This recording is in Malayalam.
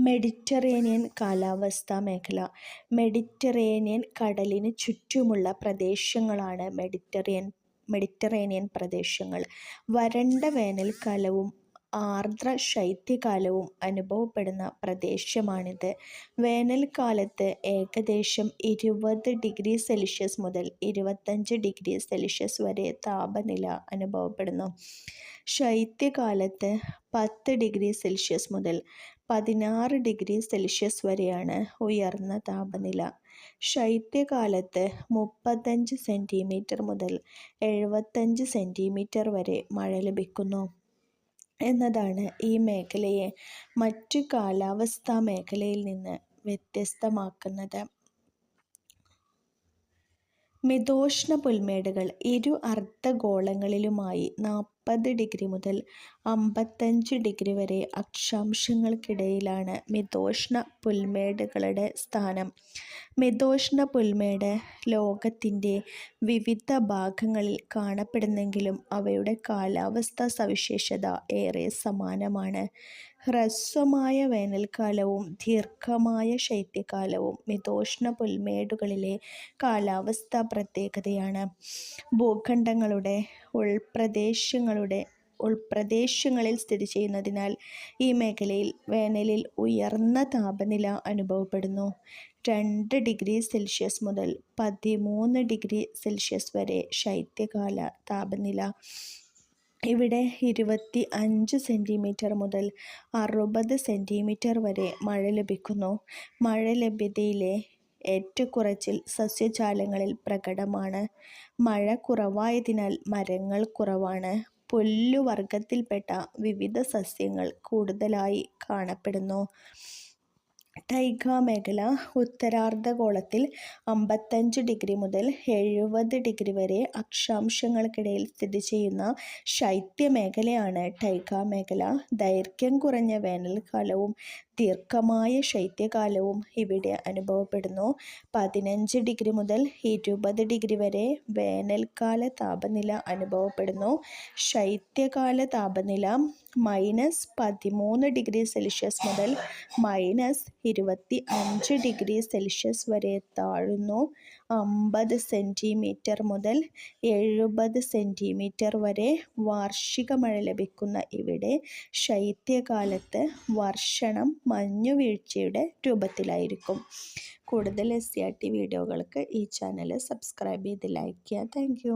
മെഡിറ്ററേനിയൻ കാലാവസ്ഥാ മേഖല. മെഡിറ്ററേനിയൻ കടലിന് ചുറ്റുമുള്ള പ്രദേശങ്ങളാണ് മെഡിറ്ററേനിയൻ പ്രദേശങ്ങൾ. വരണ്ട വേനൽക്കാലവും ആർദ്ര ശൈത്യകാലവും അനുഭവപ്പെടുന്ന പ്രദേശമാണിത്. വേനൽക്കാലത്ത് ഏകദേശം 20°C മുതൽ 25°C വരെ താപനില അനുഭവപ്പെടുന്നു. ശൈത്യകാലത്ത് 10°C മുതൽ 16°C വരെയാണ് ഉയർന്ന താപനില. ശൈത്യകാലത്ത് 35 സെന്റിമീറ്റർ മുതൽ 75 സെന്റിമീറ്റർ വരെ മഴ ലഭിക്കുന്നു എന്നതാണ് ഈ മേഖലയെ മറ്റു കാലാവസ്ഥാ മേഖലയിൽ നിന്ന് വ്യത്യസ്തമാക്കുന്നത്. മിതോഷ്ണ പുൽമേടുകൾ. ഇരു അർദ്ധഗോളങ്ങളിലുമായി 40° മുതൽ 55° വരെ അക്ഷാംശങ്ങൾക്കിടയിലാണ് മിതോഷ്ണ പുൽമേടുകളുടെ സ്ഥാനം. മിതോഷ്ണ പുൽമേട് ലോകത്തിൻ്റെ വിവിധ ഭാഗങ്ങളിൽ കാണപ്പെടുന്നെങ്കിലും അവയുടെ കാലാവസ്ഥാ സവിശേഷത ഏറെ സമാനമാണ്. ഹ്രസ്വമായ വേനൽക്കാലവും ദീർഘമായ ശൈത്യകാലവും മിതോഷ്ണ പുൽമേടുകളിലെ കാലാവസ്ഥാ പ്രത്യേകതയാണ്. ഭൂഖണ്ഡങ്ങളുടെ ഉൾപ്രദേശങ്ങളിൽ സ്ഥിതി ചെയ്യുന്നതിനാൽ ഈ മേഖലയിൽ വേനലിൽ ഉയർന്ന താപനില അനുഭവപ്പെടുന്നു. 2°C മുതൽ 13°C വരെ ശൈത്യകാല താപനില. ഇവിടെ 25 സെന്റിമീറ്റർ മുതൽ 60 സെന്റിമീറ്റർ വരെ മഴ ലഭിക്കുന്നു. മഴ ലഭ്യതയിലെ ഏറ്റക്കുറച്ചിൽ സസ്യജാലങ്ങളിൽ പ്രകടമാണ്. മഴ കുറവായതിനാൽ മരങ്ങൾ കുറവാണ്. പുല്ലുവർഗത്തിൽപ്പെട്ട വിവിധ സസ്യങ്ങൾ കൂടുതലായി കാണപ്പെടുന്നു. ടൈഗ മേഖല. ഉത്തരാർദ്ധഗോളത്തിൽ 55° മുതൽ 70° വരെ അക്ഷാംശങ്ങൾക്കിടയിൽ സ്ഥിതി ചെയ്യുന്ന ശൈത്യമേഖലയാണ് ടൈഗ മേഖല. ദൈർഘ്യം കുറഞ്ഞ വേനൽക്കാലവും ദീർഘമായ ശൈത്യകാലവും ഇവിടെ അനുഭവപ്പെടുന്നു. 15° മുതൽ 20° വരെ വേനൽക്കാല താപനില അനുഭവപ്പെടുന്നു. ശൈത്യകാല താപനില -13°C മുതൽ -25°C വരെ താഴുന്നു. 50 സെന്റിമീറ്റർ മുതൽ 70 സെന്റിമീറ്റർ വരെ വാർഷിക മഴ ലഭിക്കുന്ന ഇവിടെ ശൈത്യകാലത്ത് വർഷണം മഞ്ഞുവീഴ്ചയുടെ രൂപത്തിലായിരിക്കും. കൂടുതൽ SCERT വീഡിയോകൾക്ക് ഈ ചാനൽ സബ്സ്ക്രൈബ് ചെയ്ത് ലൈക്ക് ചെയ്യുക. Thank you.